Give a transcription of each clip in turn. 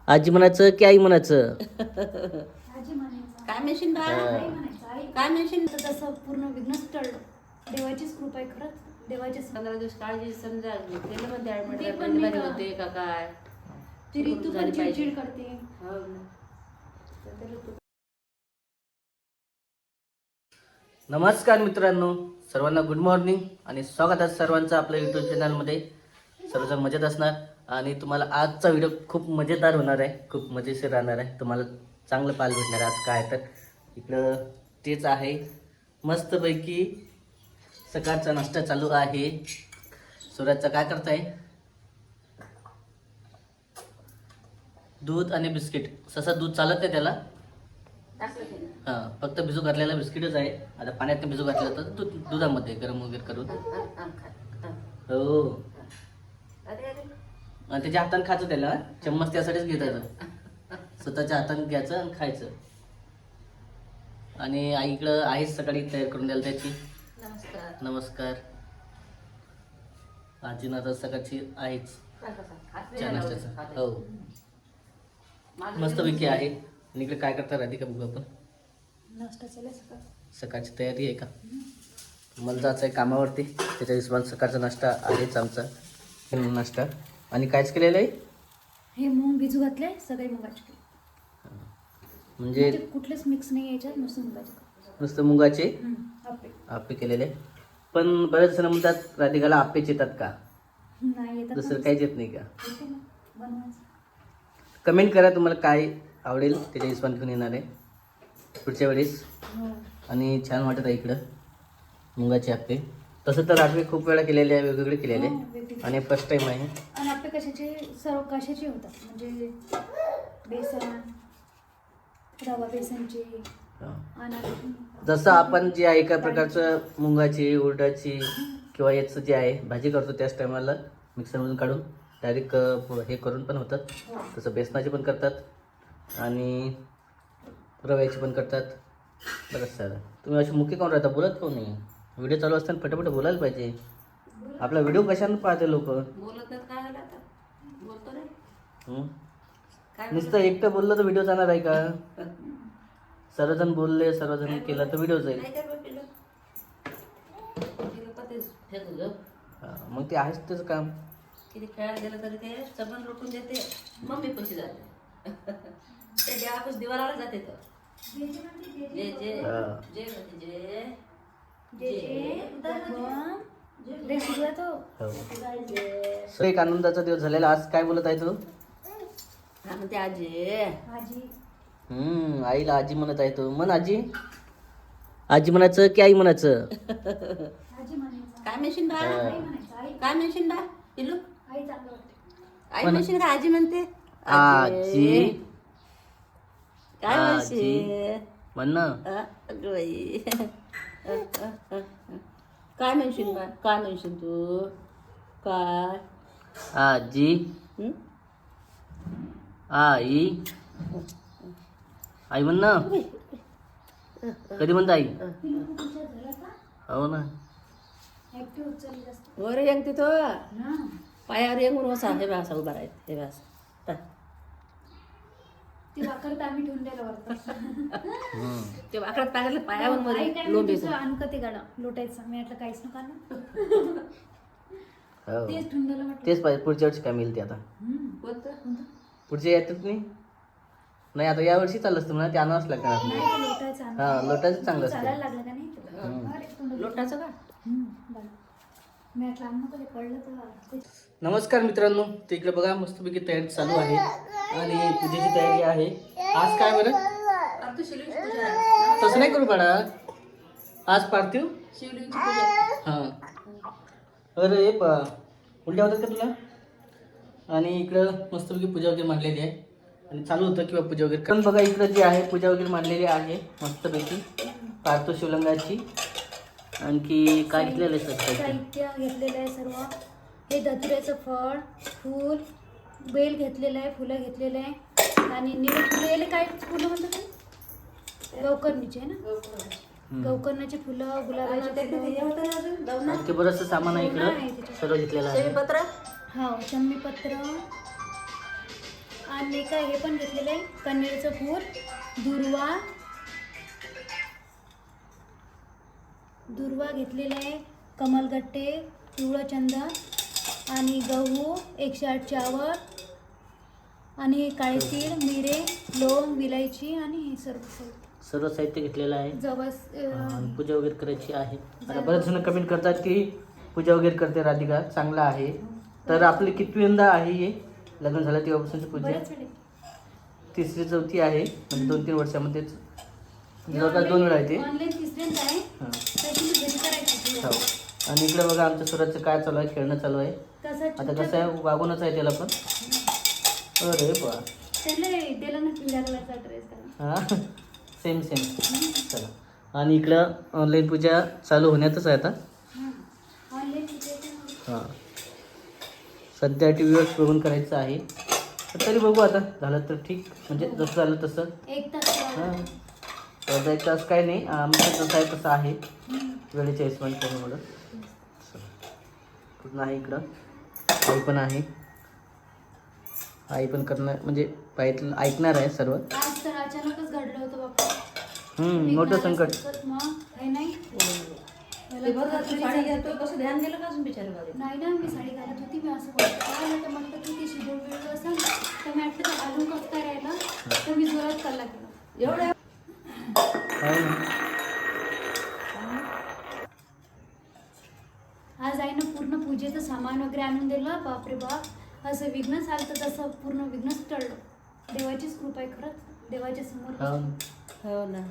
आजी म्हणायचं की आई म्हणायचं? आजी म्हणायचं. काय म्हणशील बा? आई म्हणायचं. आई काय म्हणशील? तर तसं पूर्ण विघ्नच टळलं. देवाचीच कृपा आहे खरंच. देवाचीच 15 दिवस काळजी समजा त्याला म्हणते ऍडमिट ते पण नाही का? होते का काय ती ऋतू झाली पण पाहिजे. चिडचिड करते. हो ना. तर ते ऋतू- नमस्कार मित्रांनो, सर्वांना गुड मॉर्निंग आणि स्वागत आहे सर्वांचं आपल्या यूट्यूब चॅनलमध्ये. सर्वजण मजेत असणार आणि तुम्हाला आजचा व्हिडिओ खूप मजेदार होणार आहे, खूप मजेशीर राहणार आहे. तुम्हाला चांगलं पाहायला भेटणार आहे. आज काय तर इकडं तेच आहे, मस्तपैकी सकाळचा नाश्ता चालू आहे. सूरजचा काय करताय? दूध आणि बिस्किट. ससा दूध चालत नाही त्याला, टाकलं की नाही? हां, फक्त भिजू घातलेला बिस्किटच आहे. आता पाण्यात भिजू घातलं तर दुधामध्ये गरम वगैरे करून. हो, अरे अरे आणि त्याच्या हाताने खायचं त्याला. चम्मच त्यासाठीच घेता येतं, स्वतःच्या हाताने घ्यायचं आणि खायचं. आणि आईकडं आहेच सकाळी तयार करून द्यायला त्याची. नमस्कार. नमस्कार. आजी आता सकाळची आहेच चहा नाश्त्याचं. हो, मस्तपैकी आहे. आणि इकडे काय करता राधिका बघू आपण. नाश्ता चालेल सकाळ. सकाळची तयारी आहे का? मला जायचं आहे कामावरती, त्याच्या हिशोबाने सकाळचा नाश्ता आहेच आमचा. नाश्ता आणि कायच केलेलं आहे? हे मूग भिजू घातले, सगळे मुगाचे. म्हणजे कुठलेच मिक्स नाही याच्यात, नुसतं मुगाचे. नुसतं मुगाचे आपे. आप्पे केलेले. पण बरेच जण म्हणतात राधिकाला आप्पेच येतात का? नाही येतात दुसरं काहीच येत नाही का? येते ना बनवायचं. कमेंट करा तुम्हाला काय आवडेल, त्याच्या हिशोबाने घेऊन येणार आहे पुढच्या वेळेस. हो. आणि छान वाटत आहे इकडं मुगाचे आप्पे. तसं तर आप्पे खूप वेळा केलेले आहे, वेगवेगळे केलेले हो, वेगवेगळे. आणि फर्स्ट टाईम आहे. आणि आपले कशाचे सर्व कशाचे होतात, म्हणजे बेसन, रवा बेसनचे हा. आणि जसं आपण जे आहे एका प्रकारचं मुगाची, उडदाची किंवा याचं जे आहे भाजी करतो त्याच टायमाला मिक्सरमधून काढून डायरेक्ट हे करून पण होतात. तसं बेसनाचे पण करतात आणि रव्याची पण करतात. बरंच सारं. तुम्ही अशी मुख्य काऊन राहता, बोलत काऊन नाही? व्हिडिओ चालू असताना फटाफट बोलायला पाहिजे. आपला व्हिडिओ कशाने पाहते लोक? बोलत नाहीत काय झालं आता? बोलतो रे काय नुसतं एकटं बोललं तर व्हिडिओ जाणार आहे का? सर्वजण बोलले, सर्वजण केलं तर व्हिडिओ जाईल. नाही काय बोललो? ते लोकं तेच फेकू गं. हा, मग ते आहेच त्याचं काम. किती खेळायला गेलं तरी ते सबन लुटून देते. मम्मी कशी जाते ते देवापास दिवाराला जाते तर जे जे हा. जे म्हणते जे लय शिकला तो. हो. सो एक आनंदाचा दिवस झालेला. आज काय बोलत आहे तू? हा म्हणते आजी आजी आईला आजी म्हणत आहे तू. म्हण आजी. आजी म्हणायचं की आई म्हणायचं? आजी म्हणायचं. काय म्हणशील बा? आई म्हणायचं. आई काय म्हणशील बा पिल्लू? आई चांगलं वाटते. आई म्हणशील का आजी म्हणते? आजी. काय आजी. म्हणशील? म्हण ना. अगं बाई. काय म्हणशील बा? काय म्हणशील तू? काय आजी, हं? आई. आई म्हण ना. कधी म्हणता आई? हो ना. ऍक्टिव्ह उचलली जास्त. वर येंग तिथं हा. पायावर येंगून बसा. हे बसा उभा राहत. हे बसा ती वाकरत आम्ही ठेवून द्यायला वरतं. ते वाकडात पायाला पायावर वर आई काय लोंबे म्हणते, आणकं ते गाणं लोटायचं. मी म्हटलं काहीच नका ना. हो. तेच ठेवून द्यायला म्हटलं. तेच पाहिजे. पुढच्या वर्षी काय मिळेल ते आता? कोणतं? पुढच्या येतात नाही आता या वर्षी चाललं असतं म्हणा, ते आणावंच लागणार आपल्याला. नाही ते लोटायचं आणकं. हा, लोटायचं चांगलं असतं. चालायला लागलं का नाही ते? अरे, तोंडात- लोटाचं का? बरं. मी म्हटलं आणू नको, ते कळलं तर ते- नमस्कार मित्रांनो, ते इकडे बघा मस्तपैकी तयारी चालू आहे आणि पूजेची तयारी आहे. आज काय बरं? आता शिवलिंगची पूजा आहे. तसं नाही करू बाळा, आज पार्थिव. शिवलिंगची पूजा. हां, अरे उलट्या होतात का तुला? आणि इकडं मस्तपैकी पूजा वगैरे मांडलेली आहे आणि चालू होतं किंवा पूजा वगैरे. पण बघा इकडं जी आहे पूजा वगैरे मांडलेली आहे मस्तपैकी पार्थिव शिवलिंगाची. आणखी काय घेतलेलं आहे सर? साहित्य घेतलेलं आहे सर्व. हे धतुऱ्याचं फळ, फूल, बेल घेतलेलं आहे, फुलं घेतलेलं आहे आणि निळे फुलं याला काय फुलं म्हणतात ते? गौकर्णीचे आहे ना. गौकर्णाची फुलं, गुलाबाची फुलं. आणखी बरंचसं सामान आहे इकडं सर्व घेतलेलं आहे. पत्र हा, शमीपत्र आणि काय हे पण घेतलेलं आहे कन्हेरचं फूल, दुर्वा घेतलेला आहे, कमलगट्टे, पिवळं चंदन आणि गहू, 108 चावल आणि काळे तीळ, मिरे, लवंग, विलायची आणि हे सर्व साहित्य घेतलेलं आहे. जवस आणि पूजा वगैरे करायची आहे. आता बरेच जण कमेंट करतात की पूजा वगैरे करते राधिका, चांगला आहे. तर आपली कितवींदा आहे हे लग्न झालं तेव्हापासूनची पूजा? बरेच वेळ तिसरी चौथी आहे, म्हणजे 2-3 वर्षामध्येच जवळपास 2 वेळा आहे ते. ऑनलाईन तिसऱ्यांदा आहे. हां. त्याची घरी करायची हो. आणि इकडे बघा आमच्या सुराचं काय चालू आहे, खेळणं चालू आहे. कसं आता कसं आहे, वागूनच आहे त्याला पण. अरे बा, त्याला दिला ना पिवळ्या कलरचा ड्रेस करा. हां सेम चला. आणि इकडं ऑनलाईन पूजा चालू होण्यातच आहे आता. ऑनलाईन तिथे हां सध्या टी व्हीवर बघून करायचं आहे. तर तरी बघू आता, झालं तर ठीक, म्हणजे जसं झालं तसं. 1 तास हां अर्धा 1 तास काय नाही, आमचं जसं आहे तसं आहे. वेळेच्या हिशोबाने करून मला कुठं आहे, इकडं आई पण आहे. आई पण करणार, म्हणजे पाहिजे ऐकणार आहे सर्व. आज तर अचानकच घडलं होतं बाप्पा. मोठं संकट. मग हे नाही ते बरं झालं, तू साडी घालतोय, कसं ध्यान गेलं का अजून बिचारीमध्ये? नाही ना, मी साडी घालत होती. मी असं बोलतो तर म्हटलं की ती शिजवून बिळलं असेल तर मी म्हटलं तर घालून कसं काय राहिला, तर मी जोरात कल्ला केला. एवढ्या आहे ना. आज आईनं पूर्ण पूजेचं सामान वगैरे आणून दिलं. बापरे बाप, असं विघ्न चालतं तसं पूर्ण विघ्नच टळलं. देवाचीच कृपा आहे खरंच, देवाच्या समोर. हो ना,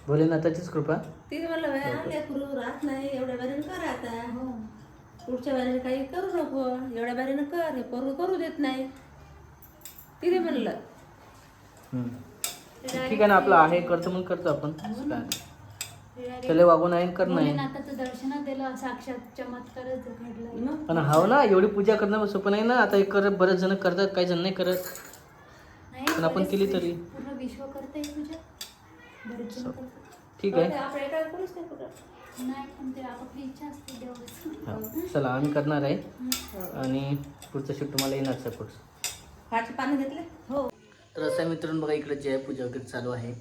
भोलेनाथाचीच कृपा. तिथे म्हणलं लेकरू राहत नाही, एवढ्या बारीनं कर आता. हो. पुढच्या बारीने काही करू नको, एवढ्या बारीनं कर, हे करू देत नाही. तिथे म्हणलं ठीक आहे ना, आपलं आहे करतो म्हणून करतो आपण. त्याला वागून आहे करणं आहे. भोलेनाथाचं दर्शन दिलं, साक्षात चमत्कारच घडला. मग पण हाव ना, एवढी पूजा करणं सोपं नाही ना. आता एक करत, बरेच जण करतात, काही जण नाही करत. नाही, पण आपण केली तरी पूर्ण विश्व करते ही पूजा. बरेच जण करतात. ठीक आहे. आपल्या एका कोणीच नाही कुठं. नाही, पण ते आपापली इच्छा असते देवाची. हा. चला आम्ही करणार आहे. आणि पुढचं शूट तुम्हाला येणार सपोर्ट. हातचे पाणी घेतले. हो. तर असं आहे मित्रांनो, बघा इकडे जय पूजा वगैरे चालू आहे.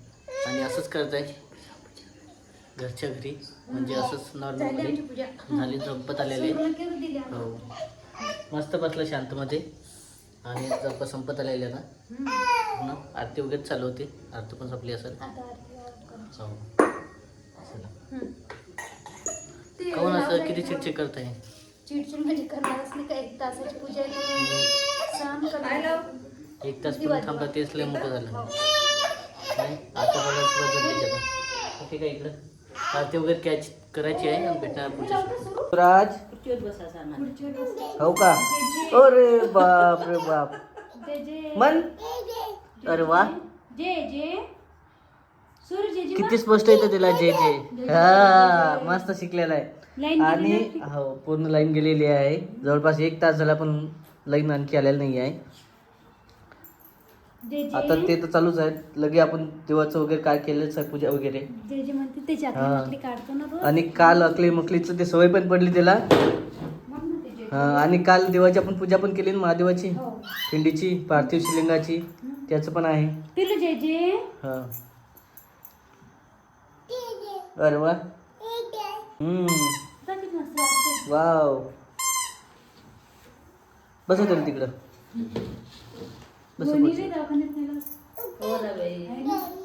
आणि असंच करत आहे घरच्या घरी, म्हणजे असंच झाली आमची नॉर्मली पूजा. झाली, झोपत आलेले. सुरुवात करून दिली आम्ही. हो मस्त बसलं शांतमध्ये. आणि जप संपत आलेले आता. ना आरती वगैरे चालू होती, आरती पण संपली असेल. आता आरती करायची. हो चला. ते काहून असं लावलंय किती ना. चिडचिड करत आहे? चिडचिड म्हणजे करणारच नाही का, 1 तासाची पूजा आहे ती सहन करायला. 1 तास पण थांबला तेच लय मोठं झालं. नाही आता बघा ठीक आहे. इकडं आरती वगैरे कॅच करायची आहे आणि भेटणार पुढच्या राज. खुर्चीवर बसायचा ना. खुर्चीवर बसले. हो का? अरे बाप रे बाप. जे जे मन. अरे वा, जे जे सूर्य जे जे किती स्पष्ट येतं तिला जे जे. हा मस्त शिकलेला आहे. लाईन आणि गेली ना. हो पूर्ण लाईन गेलेली आहे. जवळपास 1 तास झाला पण लाईन आणखी आलेली नाही आहे. जे जे आता ते तर चालूच आहे. लगे आपण देवाचं वगैरे काय केलं, पूजा वगैरे. जे जे म्हणते ते हा. चाकरी काढतो ना रोज. आणि काल अकली मकलीचं ते सवय पण पडली त्याला. मग ना ते जे. हा, आणि काल देवाची आपण पूजा पण केली ना, महादेवाची, हो. पिंडीची, पार्थिव शिवलिंगाची, त्याचं पण आहे. पिलू जे जे. हा. अरे वा. बघ किती मस्त वाटते. वाव. बस होतं तिकडं. बस दोन्ही रे दवाखान्यात नेलं. हो ना बाई.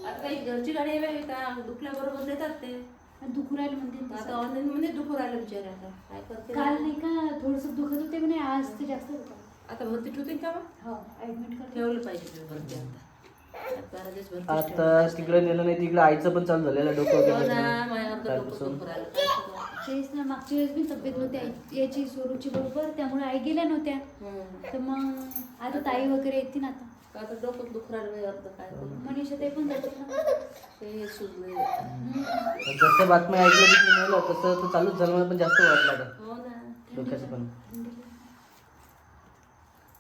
आता काही घरची गाडी आहे बाई का, दुखल्याबरोबर देतात ते. आणि दुखू राहिलं म्हणते ना आता तसं. ऑनलाईन मध्ये दुखू राहिलं बिचारे. आता काय करते. काल नाही का थोडंसं दुखत होते म्हणे, आज ते जास्त होतं. आता भरती ठेवते का मग? हो, ऍडमिट करते. ठेवलं पाहिजे तुम्ही भरती आता. बारा दिवस भरती आता ठेवलं. तिकडे नेलं नाही, तिकडे आईचं पण चालू झालेलं डोकं हो वगैरे. ना, माझ्या अर्ध डोकं कालपासून. दुखू राहिलं. काय करू? तेच ना, मागच्या वेळेस बी तब्येत नव्हती याची स्वरूची बरोबर, त्यामुळे आई गेल्या नव्हत्या. तर मग आता ताई वगैरे येतील आता. आता डोकं दुखू राहिलं बाई, अर्ध काय करू? मनीषा ते पण जाते ना. ते सुजले. जसं बातम्या ऐकलं तिकडे नेलं तसं तर चालूच झालं, मला पण जास्त वाटलं आता हो ना. डोक्याचं पण.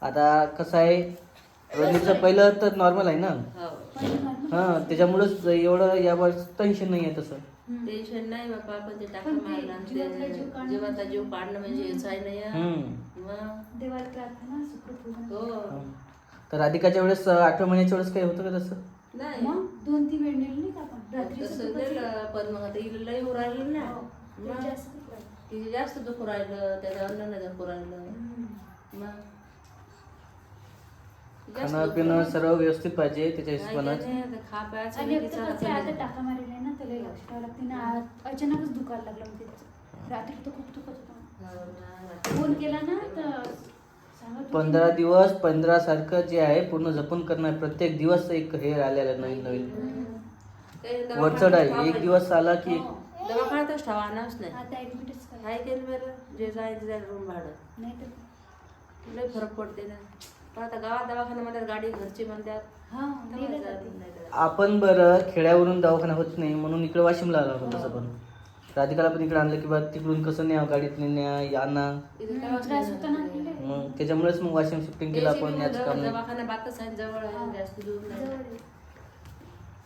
आता कसं आहे, रनिंगचं पहिलं तर नॉर्मल आहे ना. हो. हा, त्याच्यामुळेच एवढं यावर टेन्शन नाही आहे तसं. टेन्शन नाही बाबा, पण ते टाका पण ते मारला आणि जीवातला जीव ते काढणं जीवाचा जीव काढणं म्हणजे हेच आहे नाही. हम्म. मग देवाला प्रार्थना सुखरूप होणं. हो. तर राधिकाच्या वेळेस 8व्या महिन्याच्या वेळेस काही होतं का तसं? नाही मग 2-3 वेळ नेलं नाही का आपण रात्रीचं तसं दुखत नेलं, पण मग आता हिला लई होऊ राहिलं ना. हो, ते मग जास्त दुखत. तिचे जास्त दुखू राहिलं, त्याचं अन्न नाही दुखू राहिलं. हम्म. मग खाणं पिणं सर्व व्यवस्थित पाहिजे त्याच्या हिशोबानं. खा प्यायचं आणि नाही, एक तर तिचं कसं आहे, हाताने. आता टाका मारलेला आहे ना त्याला लक्ष ठेवावं लागते ना. अचानकच दुखायला लागलं मग तिचं. रात्री तर खूप दुखत होतं. हो ना. फोन केला ना तर सांगत होती 15 दिवस 15 सारखं जे आहे पूर्ण जपून करणं. प्रत्येक दिवस एक हे आलेलं नवीन नवीन ते वरचढ आहे. दवाखान्यात एक दिवस आला की हो. दवाखान्यातच ठेवा आणच नाही. आता ऍडमिटच करा. काय केलं बरं, जे जायचं जाईल रूम भाडं नाही तर लय फरक पडते ना. पण आता गावात दवाखान्यामध्ये गाडी घरची म्हणतात. हा नेलं जाते. नाही तर. आपण बरं खेड्यावरून दवाखाना होत नाही म्हणून इकडे वाशिमला आला होता तसं पण. राधिकाला पण इकडे आणलं की बा तिकडून कसं न्या गाडीत न्या यांना. इथं हम्म, त्रास त्रास नाही होता ना होत. तिला. मग त्याच्यामुळेच मग वाशिम शिफ्टिंग केलं आपण. याच काम नाही. दवाखाना बातच आहे, जवळ आहे, जास्त दूर नाही. जवळ आहे.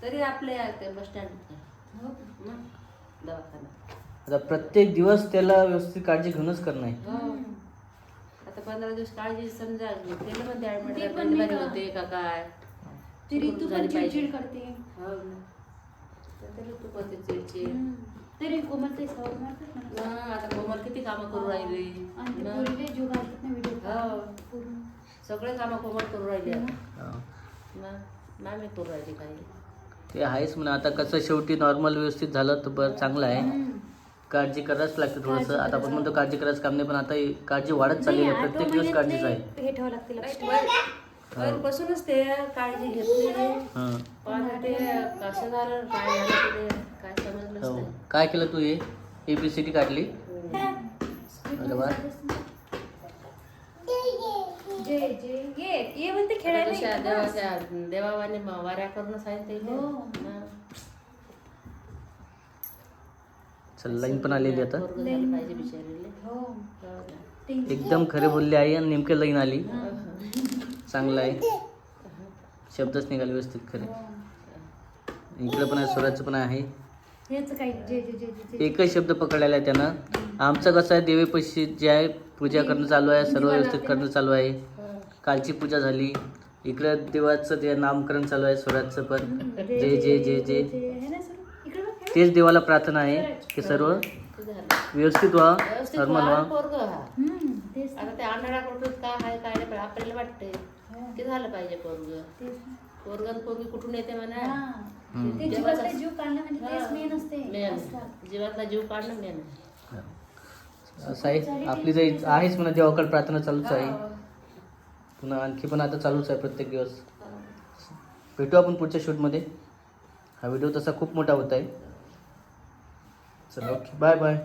तरी आपले ते बस स्टँड हो. दवाखाना. आता प्रत्येक दिवस त्याला व्यवस्थित काळजी घेऊनच करणं आहे. हो. आता 15 दिवस काळजी समजा केलं म्हणते ते ऍडमिट पण नाही का? होते का काय. ती ऋतू झाली पण पाहिजे. चिडचिड करते. हो ना. तर तरी तू करते चिडचिड. हम्म. तरी कोमलताई सवय मारतात मला. हा, आता कोमल किती कामं करू राहिली. आणि ते ना. पोरीले जीव घालतात ना व्हिडिओ हो. पूर्ण. सगळे कामं कोमल करू राहिली आता. हा. मॅमी करू राहिली काही. ते आहेच म्हणा. आता कसं शेवटी नॉर्मल व्यवस्थित झालं तर बरं चांगलं आहे. हम्म. काळजी करायच लागते थोडंसं. काळजी आता आपण करायचं. म्हणतो काळजी करायचं काम नाही पण आता ही काळजी वाढत चालली नाही, आहे. आठव्या प्रत्येक दिवस काळजीच आहे. महिन्यातले हे ठेवावं लागते लक्ष. पहिल्यापासूनच ते काळजी घेतली. हां. पण ते कसं झालं काय झालं ते काय समजलंच हो. नाही. काय केलं तू हे ABCD काढली? अरे वा. जे जे ये म्हणते खेळायला जशा इथं बस. देवाच्या देवावाने वाऱ्या करून सांगितले. हो. चल लाईन पण आलेली आता. पाहिजे बिचारीले. हो. हो ना. टेन्शन. एकदम खरे बोलले आई आणि नेमके लाईन आली. चांगलं आहे. शब्दच निघाले व्यवस्थित खरे. हो. इकडे पण आहे स्वराचं पण आहे. हेच काही जे जे जे जे एकच शब्द पकडलेला आहे त्यानं. आमचं कसं आहे देवीपाशी जे आहे पूजा करणं चालू आहे. सर्व व्यवस्थित करणं चालू आहे. कालची पूजा झाली. इकडे देवाचं ते नामकरण चालू आहे स्वराचं पण. जे जे जे जे हे ना सर इकडे बघ, हे बघ. तेच देवाला प्रार्थना आहे की सर्व ते झालं. व्यवस्थित व्हा. व्यवस्थित नॉर्मल व्हा, व्हा. पोरगं व्हा. तेच आता ते आंधळा करतो काय आहे काय नाही पण आपल्याला वाटते हो. की झालं पाहिजे पोरग. तेच पोरगन पोरगी कुठून येते म्हणा. हा. हम्म. ते जीवातला जीव काढणं म्हणजे तेच मेन असते. मेन असतात. जीवातला जीव काढणं मेन. असं आहे. आपली जर आहेच म्हणा देवाकडे प्रार्थना चालूच आहे. पुन्हा आणखी पण आता चालूच आहे प्रत्येक दिवस. भेटू आपण पुढच्या शूटमध्ये. हा व्हिडिओ तसा खूप मोठा होत आहे. चला ओके बाय बाय.